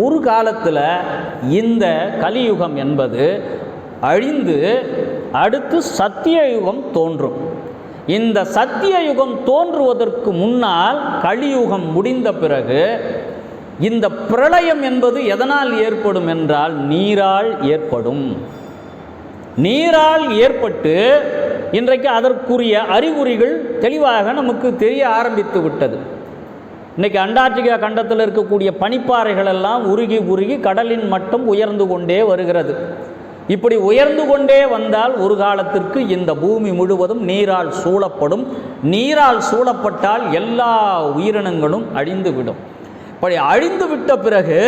ஒரு காலத்தில் இந்த கலியுகம் என்பது அழிந்து அடுத்து சத்தியயுகம் தோன்றும். இந்த சத்தியயுகம் தோன்றுவதற்கு முன்னால் கலியுகம் முடிந்த பிறகு இந்த பிரளயம் என்பது எதனால் ஏற்படும் என்றால் நீரால் ஏற்படும். நீரால் ஏற்பட்டு இன்றைக்கு அதற்குரிய அறிகுறிகள் தெளிவாக நமக்கு தெரிய ஆரம்பித்து விட்டது. இன்றைக்கி அண்டார்டிகா கண்டத்தில் இருக்கக்கூடிய பனிப்பாறைகள் எல்லாம் உருகி உருகி கடலின் மட்டம் உயர்ந்து கொண்டே வருகிறது. இப்படி உயர்ந்து கொண்டே வந்தால் ஒரு காலத்திற்கு இந்த பூமி முழுவதும் நீரால் சூழப்படும். நீரால் சூழப்பட்டால் எல்லா உயிரினங்களும் அழிந்துவிடும். இப்படி அழிந்து விட்ட பிறகு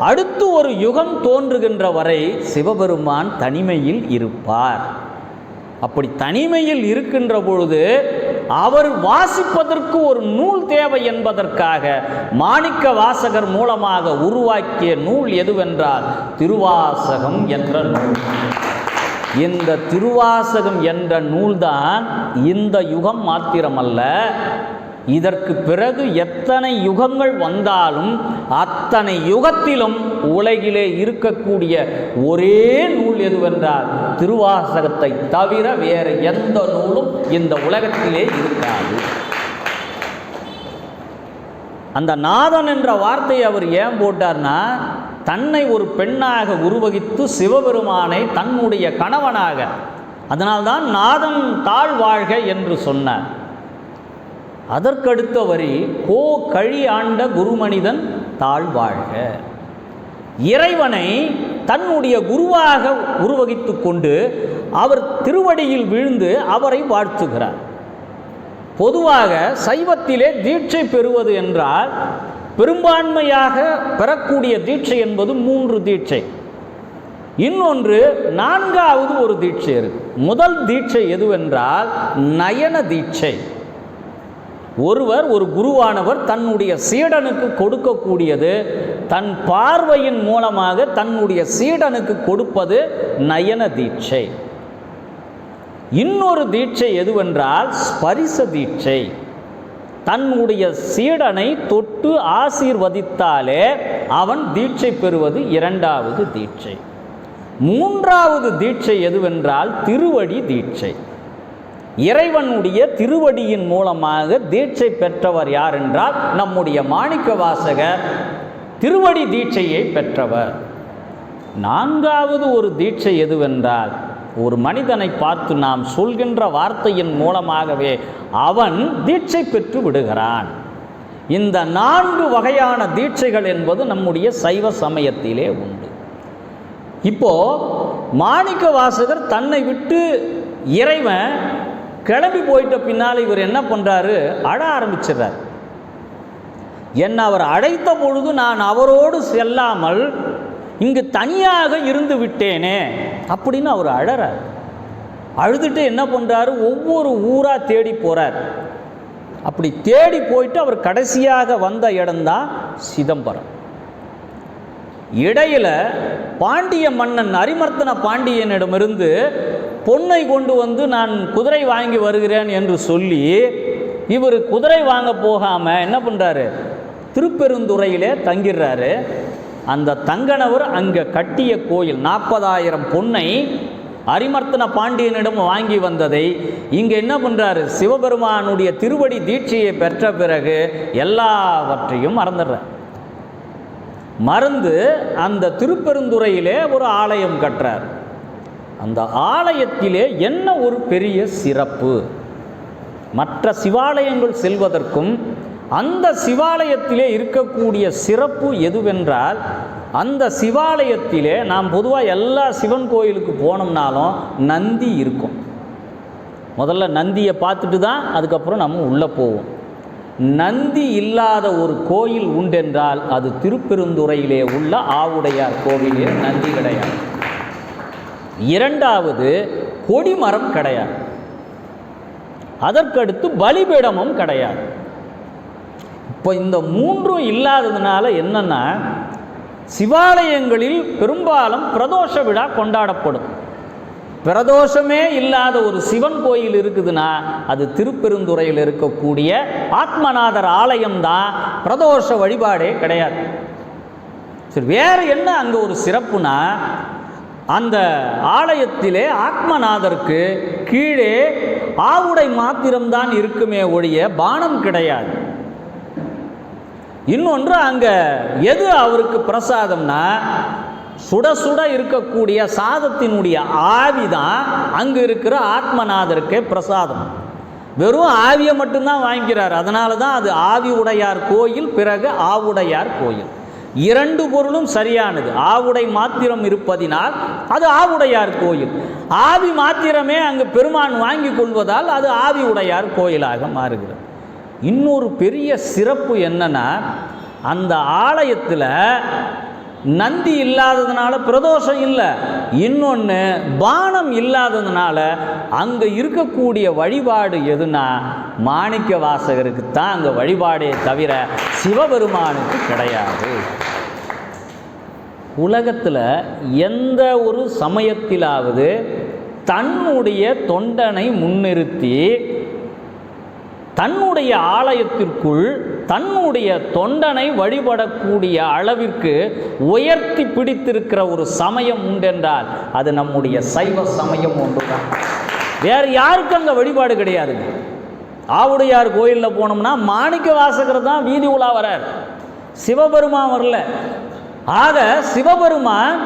அடுத்து ஒரு யுகம் தோன்றுகின்ற வரை சிவபெருமான் தனிமையில் இருப்பார். அப்படி தனிமையில் இருக்கின்ற பொழுது அவர் வாசிப்பதற்கு ஒரு நூல் தேவை என்பதற்காக மாணிக்க வாசகர் மூலமாக உருவாக்கிய நூல் எதுவென்றால் திருவாசகம் என்ற நூல். இந்த திருவாசகம் என்ற நூல்தான் இந்த யுகம் மாத்திரமல்ல, இதற்கு பிறகு எத்தனை யுகங்கள் வந்தாலும் அத்தனை யுகத்திலும் உலகிலே இருக்கக்கூடிய ஒரே நூல் எதுவென்றால் திருவாசகத்தை தவிர வேறு எந்த நூலும் இந்த உலகத்திலே இருக்காது. அந்த நாதன் என்ற வார்த்தையை அவர் ஏன் போட்டார்னா, தன்னை ஒரு பெண்ணாக உருவகித்து சிவபெருமானை தன்னுடைய கணவனாக, அதனால்தான் நாதன் தாழ் வாழ்க என்று சொன்னார். அதற்கடுத்த வரி கோ கழி ஆண்ட குருமனிதன் தாழ் வாழ்க. இறைவனை தன்னுடைய குருவாக உருவகித்து கொண்டு அவர் திருவடியில் விழுந்து அவரை வாழ்த்துகிறார். பொதுவாக சைவத்திலே தீட்சை பெறுவது என்றால் பெரும்பான்மையாக பெறக்கூடிய தீட்சை என்பது 3 தீட்சை. இன்னொன்று 4வது ஒரு தீட்சை இருக்கு. முதல் தீட்சை எதுவென்றால் நயன தீட்சை. ஒருவர் ஒரு குருவானவர் தன்னுடைய சீடனுக்கு கொடுக்கக்கூடியது, தன் பார்வையின் மூலமாக தன்னுடைய சீடனுக்கு கொடுப்பது நயன தீட்சை. இன்னொரு தீட்சை எதுவென்றால் ஸ்பரிச தீட்சை. தன்னுடைய சீடனை தொட்டு ஆசீர்வதித்தாலே அவன் தீட்சை பெறுவது 2வது தீட்சை. 3வது தீட்சை எதுவென்றால் திருவடி தீட்சை. இறைவனுடைய திருவடியின் மூலமாக தீட்சை பெற்றவர் யார் என்றால் நம்முடைய மாணிக்க வாசகர் திருவடி தீட்சையை பெற்றவர். 4வது ஒரு தீட்சை எதுவென்றால் ஒரு மனிதனை பார்த்து நாம் சொல்கின்ற வார்த்தையின் மூலமாகவே அவன் தீட்சை பெற்று விடுகிறான். இந்த 4 வகையான தீட்சைகள் என்பது நம்முடைய சைவ சமயத்திலே உண்டு. இப்போ மாணிக்க வாசகர் தன்னை விட்டு இறைவன் கிளம்பி போயிட்ட பின்னால் இவர் என்ன பண்ணுறாரு, அழ ஆரம்பிச்சிடுறார். என்னை அவர் அழைத்த பொழுது நான் அவரோடு செல்லாமல் இங்கு தனியாக இருந்து விட்டேனே அப்படின்னு அவர் அழறார். அழுதுட்டு என்ன பண்ணுறாரு, ஒவ்வொரு ஊராக தேடி போகிறார். அப்படி தேடி போயிட்டு அவர் கடைசியாக வந்த இடம்தான் சிதம்பரம். இடையில பாண்டிய மன்னன் அரிமர்த்தன பாண்டியனிடமிருந்து பொன்னை கொண்டு வந்து நான் குதிரை வாங்கி வருகிறேன் என்று சொல்லி இவர் குதிரை வாங்க போகாமல் என்ன பண்ணுறாரு, திருப்பெருந்துறையிலே தங்கிடுறாரு. அந்த தங்கனவர் அங்கே கட்டிய கோயில் 40,000 பொன்னை அரிமர்த்தன பாண்டியனிடம் வாங்கி வந்ததை இங்கே என்ன பண்ணுறாரு, சிவபெருமானுடைய திருவடி தீட்சையை பெற்ற பிறகு எல்லாவற்றையும் மறந்துடுறார். மறந்து அந்த திருப்பெருந்துறையிலே ஒரு ஆலயம் கட்டுறார். அந்த ஆலயத்திலே என்ன ஒரு பெரிய சிறப்பு, மற்ற சிவாலயங்கள் செல்வதற்கும் அந்த சிவாலயத்திலே இருக்கக்கூடிய சிறப்பு எதுவென்றால், அந்த சிவாலயத்திலே நாம் பொதுவாக எல்லா சிவன் கோயிலுக்கு போனோம்னாலும் நந்தி இருக்கும். முதல்ல நந்தியை பார்த்துட்டு தான் அதுக்கப்புறம் நம்ம உள்ளே போவோம். நந்தி இல்லாத ஒரு கோயில் உண்டென்றால் அது திருப்பெருந்துறையிலே உள்ள ஆவுடையார் கோவிலே நந்தி கிடையாது. 2வது கொடிமரம் கிடையாது. அதற்கடுத்து பலிபீடமும் கிடையாது. இப்போ இந்த 3 இல்லாததுனால என்னன்னா, சிவாலயங்களில் பெரும்பாலும் பிரதோஷ விழா கொண்டாடப்படும். பிரதோஷமே இல்லாத ஒரு சிவன் கோயில் இருக்குதுன்னா அது திருப்பெருந்துறையில் இருக்கக்கூடிய ஆத்மநாதர் ஆலயம்தான், பிரதோஷ வழிபாடே கிடையாது. சரி, வேறு என்ன அங்கே ஒரு சிறப்புனா, அந்த ஆலயத்திலே ஆத்மநாதருக்கு கீழே ஆவுடை மாத்திரம்தான் இருக்குமே ஒழிய பானம் கிடையாது. இன்னொன்று, அங்கே எது அவருக்கு பிரசாதம்னா, சுட சுட இருக்கக்கூடிய சாதத்தினுடைய ஆவி தான் அங்கு இருக்கிற ஆத்மநாதருக்கு பிரசாதம். வெறும் ஆவியை மட்டும்தான் வாங்கிக்கிறார். அதனால தான் அது ஆவி உடையார் கோயில், பிறகு ஆவுடையார் கோயில். இரண்டு பொருளும் சரியானது. ஆவுடை மாத்திரம் இருப்பதினால் அது ஆவுடையார் கோயில், ஆவி மாத்திரமே அங்கு பெருமான் வாங்கி கொள்வதால் அது ஆவி உடையார் கோயிலாக மாறுகிறது. இன்னொரு பெரிய சிறப்பு என்னன்னா, அந்த ஆலயத்தில் நந்தி இல்லாததுனால பிரதோஷம் இல்லை, இன்னொன்று பானம் இல்லாததுனால அங்கே இருக்கக்கூடிய வழிபாடு எதுனா மாணிக்க வாசகருக்கு தான் அங்கே வழிபாடே தவிர சிவபெருமானுக்கு கிடையாது. உலகத்தில் எந்த ஒரு சமயத்திலாவது தன்னுடைய தொண்டனை முன்னிறுத்தி தன்னுடைய ஆலயத்திற்குள் தன்னுடைய தொண்டனை வழிபடக்கூடிய அளவிற்கு உயர்த்தி பிடித்திருக்கிற ஒரு சமயம் உண்டென்றால் அது நம்முடைய சைவ சமயம் ஒன்றுதான். வேறு யாருக்கும் அங்கே வழிபாடு கிடையாதுங்க. ஆவுடையார் கோயிலில் போனோம்னா மாணிக்க வாசகர் தான் வீதி உலா வரார், சிவபெருமான் வரல. ஆக சிவபெருமான்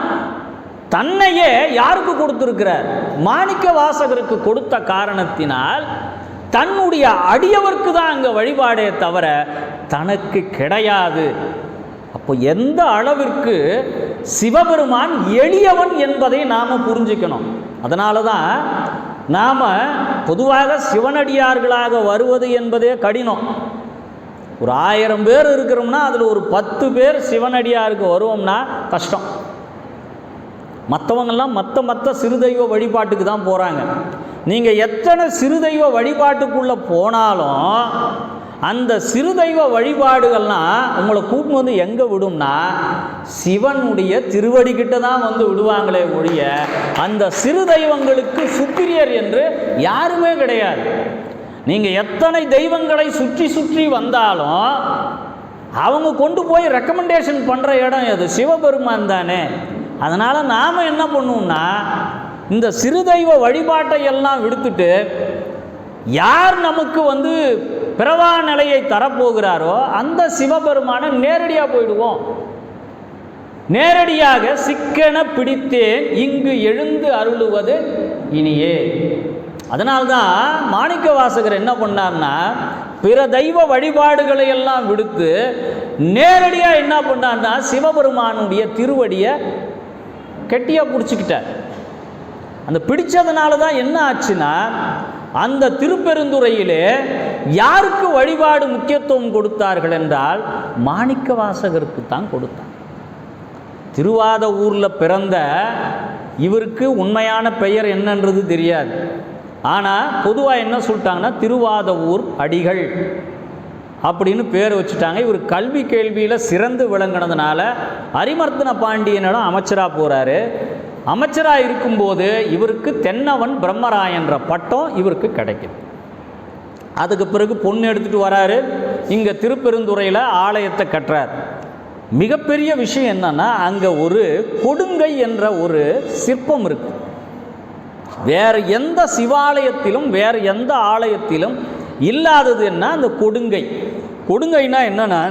தன்னையே யாருக்கு கொடுத்திருக்கிறார்? மாணிக்க வாசகருக்கு கொடுத்த காரணத்தினால் தன்னுடைய அடியவர்க்கு தான் அங்கே வழிபாடே தவிர தனக்கு கிடையாது. அப்போ எந்த அளவிற்கு சிவபெருமான் எளியவன் என்பதை நாம் புரிஞ்சுக்கணும். அதனால தான் நாம் பொதுவாக சிவனடியார்களாக வருவது என்பதே கடினம். ஒரு 1000 பேர் இருக்கிறோம்னா அதில் ஒரு 10 பேர் சிவனடியாருக்கு வருவோம்னா கஷ்டம். மற்றவங்கெல்லாம் மற்ற சிறுதெய்வ வழிபாட்டுக்கு தான் போகிறாங்க. நீங்கள் எத்தனை சிறுதெய்வ வழிபாட்டுக்குள்ளே போனாலும் அந்த சிறுதெய்வ வழிபாடுகள்லாம் உங்களை கூப்பிட்டு வந்து எங்கே விடும்னா சிவனுடைய திருவடிக்கிட்ட தான் வந்து விடுவாங்களே ஒழிய அந்த சிறு தெய்வங்களுக்கு சுப்பீரியர் என்று யாருமே கிடையாது. நீங்கள் எத்தனை தெய்வங்களை சுற்றி சுற்றி வந்தாலும் அவங்க கொண்டு போய் ரெக்கமெண்டேஷன் பண்ணுற இடம் எது? சிவபெருமான் தானே. அதனால் நாம் என்ன பண்ணுவோம்னா இந்த சிறு தெய்வ வழிபாட்டை எல்லாம் விடுத்துட்டு யார் நமக்கு வந்து பிறவா நிலையை தரப்போகிறாரோ அந்த சிவபெருமானை நேரடியாக போயிடுவோம். நேரடியாக சிக்கென பிடித்தேன் இங்கு எழுந்து அருளுவது இனியே. அதனால்தான் மாணிக்க வாசகர் என்ன பண்ணார்னா பிற தெய்வ வழிபாடுகளை எல்லாம் விடுத்து நேரடியாக என்ன பண்ணார்னா சிவபெருமானுடைய திருவடியை கெட்டியாக பிடிச்சிக்கிட்டார். அந்த பிடிச்சதுனால தான் என்ன ஆச்சுன்னா அந்த திருப்பெருந்துறையிலே யாருக்கு வழிபாடு முக்கியத்துவம் கொடுத்தார்கள் என்றால் மாணிக்க வாசகருக்கு தான் கொடுத்தார். திருவாத ஊரில் பிறந்த இவருக்கு உண்மையான பெயர் என்னன்றது தெரியாது. ஆனால் பொதுவாக என்ன சொல்லிட்டாங்கன்னா திருவாத ஊர் அடிகள் அப்படின்னு பேர் வச்சுட்டாங்க. இவர் கல்வி கேள்வியில் சிறந்து விளங்கினதுனால அரிமர்த்தன பாண்டியனிடம் அமைச்சராக போகிறாரு. அமைச்சராக இருக்கும்போது இவருக்கு தென்னவன் பிரம்மராயன்ற பட்டம் இவருக்கு கிடைக்குது. அதுக்கு பிறகு பொண்ணு எடுத்துகிட்டு வராரு. இங்கே திருப்பெருந்துறையில் ஆலயத்தை கட்டுறார். மிகப்பெரிய விஷயம் என்னன்னா அங்கே ஒரு கொடுங்கை என்ற ஒரு சிற்பம் இருக்கு. வேறு எந்த சிவாலயத்திலும் வேறு எந்த ஆலயத்திலும் இல்லாதது என்ன அந்த கொடுங்கை. கொடுங்கைனா என்னன்னா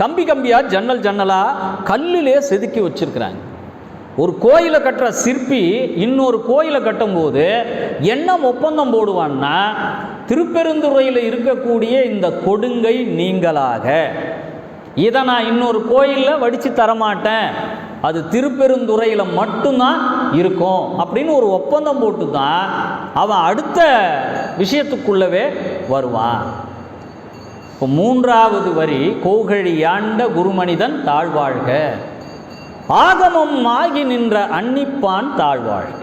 கம்பி கம்பியாக ஜன்னல் ஜன்னலாக கல்லிலே செதுக்கி வச்சிருக்கிறாங்க. ஒரு கோயிலை கட்டுற சிற்பி இன்னொரு கோயிலை கட்டும்போது என்ன ஒப்பந்தம் போடுவான்னா திருப்பெருந்துறையில் இருக்கக்கூடிய இந்த கொடுங்கை நீங்களாக, இதை நான் இன்னொரு கோயிலில் வடித்து தரமாட்டேன், அது திருப்பெருந்துறையில் மட்டும்தான் இருக்கும் அப்படின்னு ஒரு ஒப்பந்தம் போட்டு தான் அவன் அடுத்த விஷயத்துக்குள்ளவே வருவான். இப்போ 3வது வரி கோகழி ஆண்ட குருமனிதன் தாழ்வாழ்க, ஆகமம் ஆகி நின்ற அன்னிப்பான் தாழ்வாழ்க.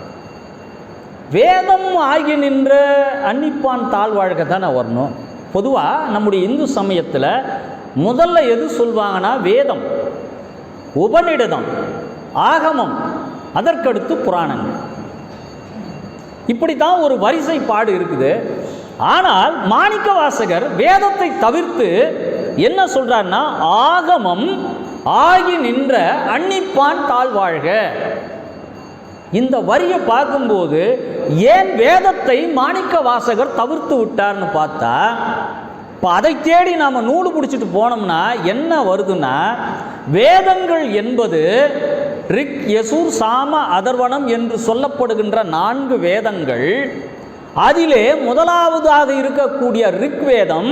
வேதம் ஆகி நின்ற அன்னிப்பான் தாழ்வாழ்க தானே வரணும். பொதுவாக நம்முடைய இந்து சமயத்தில் முதல்ல எது சொல்வாங்கன்னா வேதம், உபநிடதம், ஆகமம், அதற்கடுத்து புராணங்கள். இப்படித்தான் ஒரு வரிசைப்பாடு இருக்குது. ஆனால் மாணிக்க வாசகர் வேதத்தை தவிர்த்து என்ன சொல்றாருன்னா, ஆகமம் ஆகி நின்ற அன்னிப்பான் தாழ்வாழ்க. இந்த வரியை பார்க்கும்போது ஏன் வேதத்தை மாணிக்க வாசகர் தவிர்த்து விட்டார்னு பார்த்தா, இப்போ அதை தேடி நாம் நூல் பிடிச்சிட்டு போனோம்னா என்ன வருதுன்னா, வேதங்கள் என்பது ரிக், யசூர், சாம, அதர்வனம் என்று சொல்லப்படுகின்ற 4 வேதங்கள். அதிலே முதலாவதாக இருக்கக்கூடிய ரிக் வேதம்,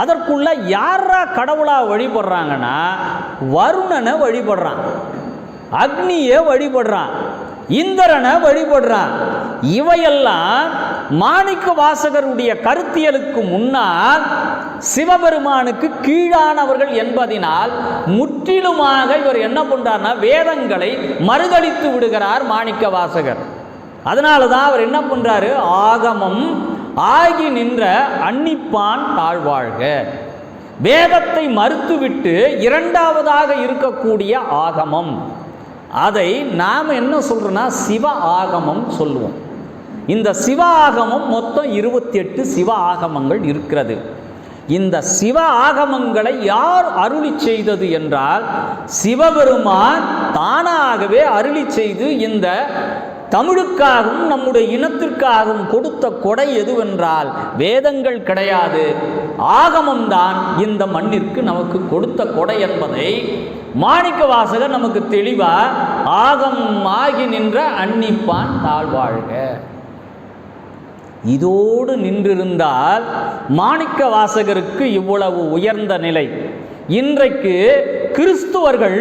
அதற்குள்ள யாரா கடவுளாக வழிபடுறாங்கன்னா வருணனை வழிபடுறான், அக்னியை வழிபடுறான், இந்திரனை வழிபடுறான். இவையெல்லாம் மாணிக்க வாசகருடைய கருத்தியலுக்கு முன்னால் சிவபெருமானுக்கு கீழானவர்கள் என்பதினால் முற்றிலுமாக இவர் என்ன பண்றார்னா வேதங்களை மறுதளித்து விடுகிறார் மாணிக்க வாசகர். அதனால தான் அவர் என்ன பண்றாரு, ஆகமம் ஆகி நின்ற அன்னிப்பான் தாழ்வாழ்க. வேதத்தை மறுத்துவிட்டு இரண்டாவதாக இருக்கக்கூடிய ஆகமம், அதை நாம் என்ன சொல்றோம்னா சிவ ஆகமம் சொல்லுவோம். இந்த சிவ ஆகமம் மொத்தம் 28 சிவ ஆகமங்கள் இருக்கிறது. இந்த சிவ ஆகமங்களை யார் அருளி செய்தது என்றால் சிவபெருமான் தானாகவே அருளி செய்து இந்த தமிழுக்காகவும் நம்முடைய இனத்திற்காகவும் கொடுத்த கொடை எதுவென்றால் வேதங்கள் கிடையாது, ஆகமம்தான் இந்த மண்ணிற்கு நமக்கு கொடுத்த கொடை என்பதை மாணிக்க வாசகர் நமக்கு தெளிவா ஆகமம் ஆகி நின்ற அன்னிப்பான் தாழ்வாழ்க. இதோடு நின்றிருந்தால் மாணிக்க வாசகருக்கு இவ்வளவு உயர்ந்த நிலை. இன்றைக்கு கிறிஸ்துவர்கள்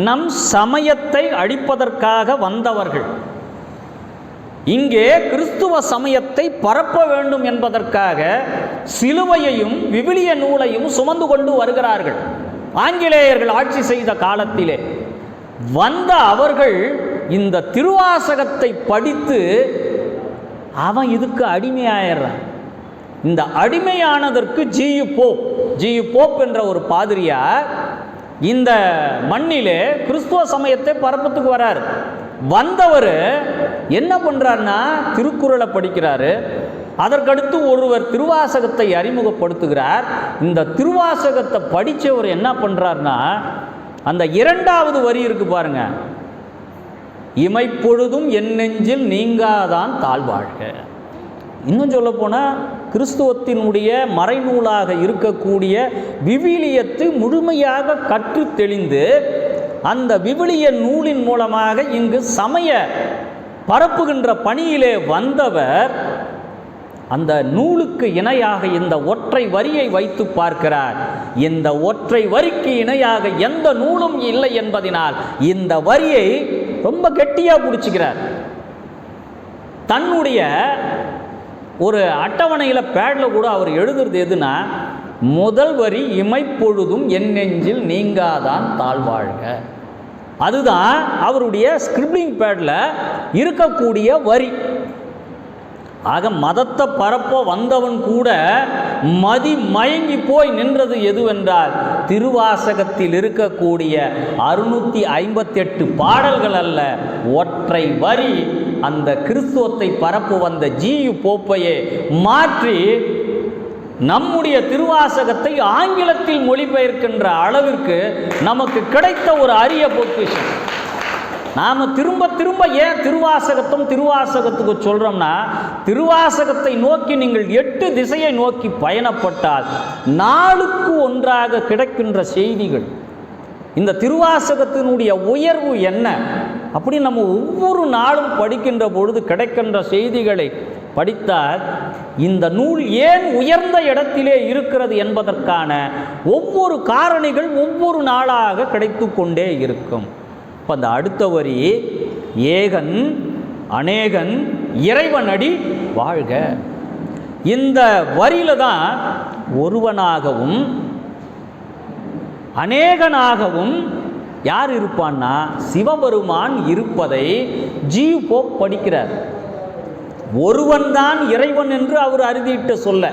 நம் சமயத்தை அழிப்பதற்காக வந்தவர்கள். இங்கே கிறிஸ்துவ சமயத்தை பரப்ப வேண்டும் என்பதற்காக சிலுவையையும் விவிலிய நூலையும் சுமந்து கொண்டு வருகிறார்கள். ஆங்கிலேயர்கள் ஆட்சி செய்த காலத்திலே வந்த அவர்கள் இந்த திருவாசகத்தை படித்து அவன் இதுக்கு அடிமையாயிடுறான். இந்த அடிமையானதற்கு ஜியு போப் என்ற ஒரு பாதிரியார் இந்த மண்ணிலே கிறிஸ்துவ சமயத்தை பரப்பத்துக்கு வரார். வந்தவர் என்ன பண்றாருன்னா திருக்குறளை படிக்கிறாரு. அதற்கடுத்து ஒருவர் திருவாசகத்தை அறிமுகப்படுத்துகிறார். இந்த திருவாசகத்தை படித்தவர் என்ன பண்றாருன்னா அந்த 2வது வரி இருக்கு பாருங்க, இமைப்பொழுதும் என் நெஞ்சில் நீங்காதான் தாழ்வாழ்க. இன்னும் சொல்ல போனால் கிறிஸ்துவத்தினுடைய மறைநூலாக இருக்கக்கூடிய விவிலியத்தை முழுமையாக கற்று தெளிந்து அந்த விவிலிய நூலின் மூலமாக இங்கு சமய பரப்புகின்ற பணியிலே வந்தவர் அந்த நூலுக்கு இணையாக இந்த ஒற்றை வரியை வைத்து பார்க்கிறார். இந்த ஒற்றை வரிக்கு இணையாக எந்த நூலும் இல்லை என்பதனால் இந்த வரியை ரொம்ப கெட்டியா பிடிச்சுக்கிறார். தன்னுடைய ஒரு அட்டவணையில் பேடில் கூட அவர் எழுதுறது எதுனா, முதல் வரி இமைப்பொழுதும் என் நெஞ்சில் நீங்காதான் தாழ்வாழ்க. அதுதான் அவருடைய ஸ்கிரிப்ளிங் பேடில் இருக்கக்கூடிய வரி. ஆக மதத்தை பரப்ப வந்தவன் கூட மதி மயங்கி போய் நின்றது எதுவென்றால் திருவாசகத்தில் இருக்கக்கூடிய 658 பாடல்கள் அல்ல, ஒற்றை வரி. அந்த கிறிஸ்துவத்தை பரப்பு வந்த ஜியு போப்பையே மாற்றி நம்முடைய திருவாசகத்தை ஆங்கிலத்தில் மொழிபெயர்க்கின்ற அளவிற்கு நமக்கு கிடைத்த ஒரு அரிய பொக்கிஷம். நாம் திரும்ப திரும்ப ஏன் திருவாசகத்துக்கு சொல்கிறோம்னா, திருவாசகத்தை நோக்கி நீங்கள் 8 திசையை நோக்கி பயணப்பட்டால் நாளுக்கு ஒன்றாக கிடைக்கின்ற செய்திகள், இந்த திருவாசகத்தினுடைய உயர்வு என்ன அப்படி நம்ம ஒவ்வொரு நாளும் படிக்கின்ற பொழுது கிடைக்கின்ற செய்திகளை படித்தால் இந்த நூல் ஏன் உயர்ந்த இடத்திலே இருக்கிறது என்பதற்கான ஒவ்வொரு காரணிகள் ஒவ்வொரு நாளாக கிடைத்து கொண்டே இருக்கும். இப்போ அந்த அடுத்த வரி, ஏகன் அநேகன் இறைவனடி வாழ்க. இந்த வரியில தான் ஒருவனாகவும் அநேகனாகவும் யார் இருப்பான்னா சிவபெருமான் இருப்பதை ஜியு போப் படிக்கிறார். ஒருவன்தான் இறைவன் என்று அவர் அறுதிட்டு சொல்ல,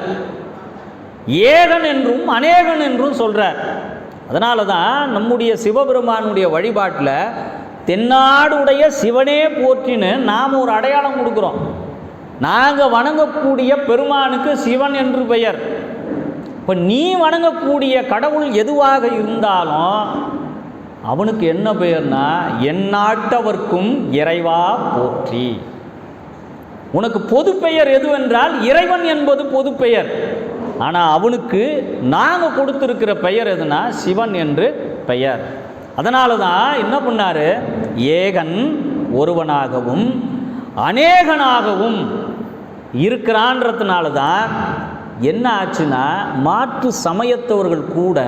ஏகன் என்றும் அநேகன் என்றும் சொல்றார். அதனால தான் நம்முடைய சிவபெருமானுடைய வழிபாட்டில் தென்னாடுடைய சிவனே போற்றின்னு நாம் ஒரு அடையாளம் கொடுக்குறோம். நாங்கள் வணங்கக்கூடிய பெருமானுக்கு சிவன் என்று பெயர். இப்போ நீ வணங்கக்கூடிய கடவுள் எதுவாக இருந்தாலும் அவனுக்கு என்ன பெயர்னா, எந்நாட்டவர்க்கும் இறைவா போற்றி. உனக்கு பொது பெயர் எதுவென்றால் இறைவன் என்பது பொது பெயர். ஆனால் அவனுக்கு நாங்கள் கொடுத்துருக்கிற பெயர் எதுனா சிவன் என்று பெயர். அதனால தான் என்ன பண்ணார், ஏகன் ஒருவனாகவும் அநேகனாகவும் இருக்கிறான்றதுனால தான் என்ன ஆச்சுன்னா, மாற்று சமயத்தவர்கள் கூட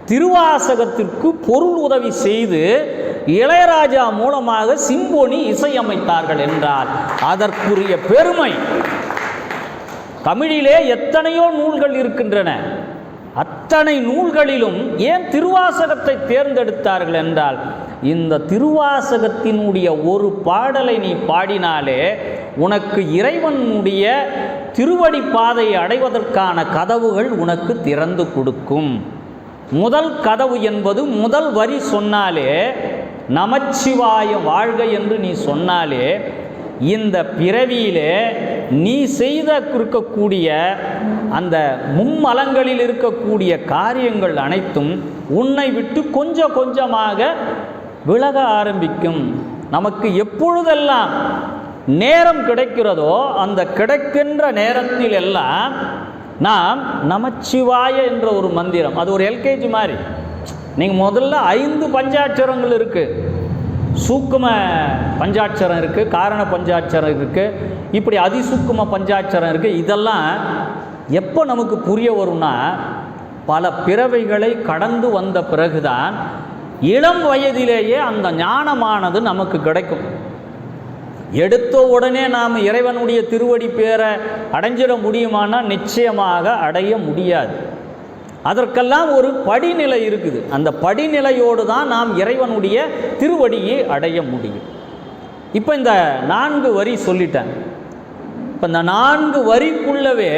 திருவாசகத்திற்கு பொருள் உதவி செய்து இளையராஜா மூலமாக சிம்போனி இசையமைத்தார்கள் என்றால் அதற்குரிய பெருமை. தமிழிலே எத்தனையோ நூல்கள் இருக்கின்றன, அத்தனை நூல்களிலும் ஏன் திருவாசகத்தை தேர்ந்தெடுத்தார்கள் என்றால், இந்த திருவாசகத்தினுடைய ஒரு பாடலை நீ பாடினாலே உனக்கு இறைவனுடைய திருவடி பாதையை அடைவதற்கான கதவுகள் உனக்கு திறந்து கொடுக்கும். முதல் கதவு என்பது முதல் வரி சொன்னாலே, நமச்சிவாய வாழ்க என்று நீ சொன்னாலே, இந்த பிறவியிலே நீ செய்த இருக்கக்கூடிய அந்த மும்மலங்களில் இருக்கக்கூடிய காரியங்கள் அனைத்தும் உன்னை விட்டு கொஞ்சம் கொஞ்சமாக விலக ஆரம்பிக்கும். நமக்கு எப்பொழுதெல்லாம் நேரம் கிடைக்கிறதோ அந்த கிடைக்கின்ற நேரத்தில் எல்லாம் நாம் நமச்சிவாய என்ற ஒரு மந்திரம், அது ஒரு எல்கேஜி மாதிரி. நீங்கள் முதல்ல 5 பஞ்சாட்சரங்கள் இருக்குது. சூக்கும பஞ்சாட்சரம் இருக்குது, காரண பஞ்சாட்சரம் இருக்குது, இப்படி அதிசூக்கும பஞ்சாட்சரம் இருக்குது. இதெல்லாம் எப்போ நமக்கு புரிய வரும்னா, பல பிறவைகளை கடந்து வந்த பிறகுதான் இளம் வயதிலேயே அந்த ஞானமானது நமக்கு கிடைக்கும். எடுத்த உடனே நாம் இறைவனுடைய திருவடி பேரை அடைஞ்சிட முடியுமானா நிச்சயமாக அடைய முடியாது. அதற்கெல்லாம் ஒரு படிநிலை இருக்குது. அந்த படிநிலையோடு தான் நாம் இறைவனுடைய திருவடியை அடைய முடியும். இப்போ இந்த 4 வரி சொல்லிட்டேன். இப்போ இந்த 4 வரிக்குள்ளவே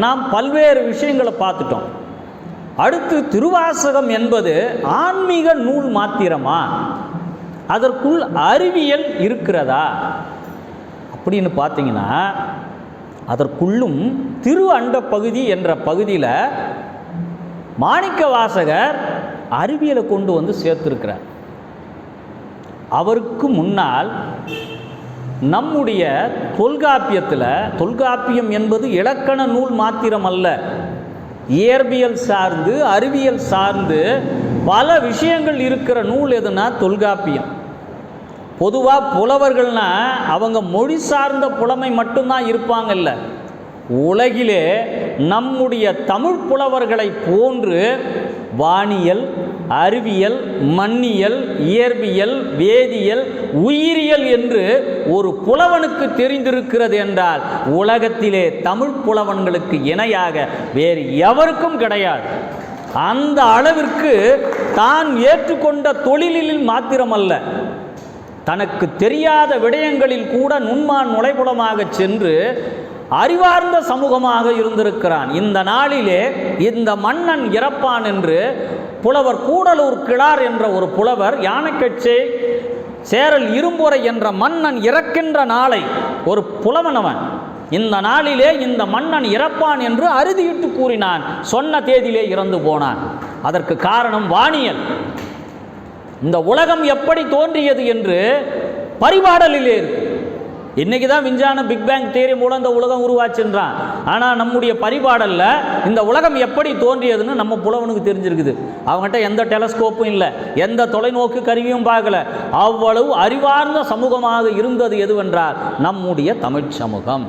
நாம் பல்வேறு விஷயங்களை பார்த்துட்டோம். அடுத்து திருவாசகம் என்பது ஆன்மீக நூல் மாத்திரமா, அதற்குள் அறிவியல் இருக்கிறதா அப்படின்னு பார்த்தீங்கன்னா, அதற்குள்ளும் திரு அண்ட பகுதி என்ற பகுதியில் மாணிக்க வாசகர் அறிவியலை கொண்டு வந்து சேர்த்திருக்கிறார். அவருக்கு முன்னால் நம்முடைய தொல்காப்பியம் என்பது இலக்கண நூல் மாத்திரம் அல்ல, இயற்பியல் சார்ந்து அறிவியல் சார்ந்து பல விஷயங்கள் இருக்கிற நூல் எதுனா தொல்காப்பியம். பொதுவாக புலவர்கள்னா அவங்க மொழி சார்ந்த புலமை மட்டும்தான் இருப்பாங்கல்ல. உலகிலே நம்முடைய தமிழ் புலவர்களை போன்று வானியல், அறிவியல், மண்ணியல், இயற்பியல், வேதியியல், உயிரியல் என்று ஒரு புலவனுக்கு தெரிந்திருக்கிறது என்றால் உலகத்திலே தமிழ் புலவன்களுக்கு இணையாக வேறு எவருக்கும் கிடையாது. அந்த அளவிற்கு தான் ஏற்றுக்கொண்ட தொழிலில் மாத்திரமல்ல, தனக்கு தெரியாத விடயங்களில் கூட நுண்மான் நுழைபுலமாக சென்று அறிவார்ந்த சமூகமாக இருந்திருக்கிறான். இந்த நாளிலே இந்த மன்னன் இறப்பான் என்று புலவர் கூடலூர் கிழார் என்ற ஒரு புலவர், யானைக்கட்சே சேரல் இரும்புரை என்ற மன்னன் இறக்கின்ற நாளை ஒரு புலவனவன் இந்த நாளிலே இந்த மன்னன் இறப்பான் என்று அறுதியிட்டு கூறினான். சொன்ன தேதியிலே இறந்து போனான். அதற்கு காரணம் வானியல். இந்த உலகம் எப்படி தோன்றியது என்று பரிபாடலிலே இருக்கு. இன்னைக்கு தான் விஞ்ஞான பிக் பேங் தியரி மூலம் இந்த உலகம் உருவாச்சுன்றான். ஆனால் நம்முடைய பரிபாடல்ல இந்த உலகம் எப்படி தோன்றியதுன்னு நம்ம புலவனுக்கு தெரிஞ்சிருக்குது. அவங்ககிட்ட எந்த டெலஸ்கோப்பும் இல்லை, எந்த தொலைநோக்கு கருவியும் பார்க்கல. அவ்வளவு அறிவார்ந்த சமூகமாக இருந்தது எதுவென்றால் நம்முடைய தமிழ் சமூகம்.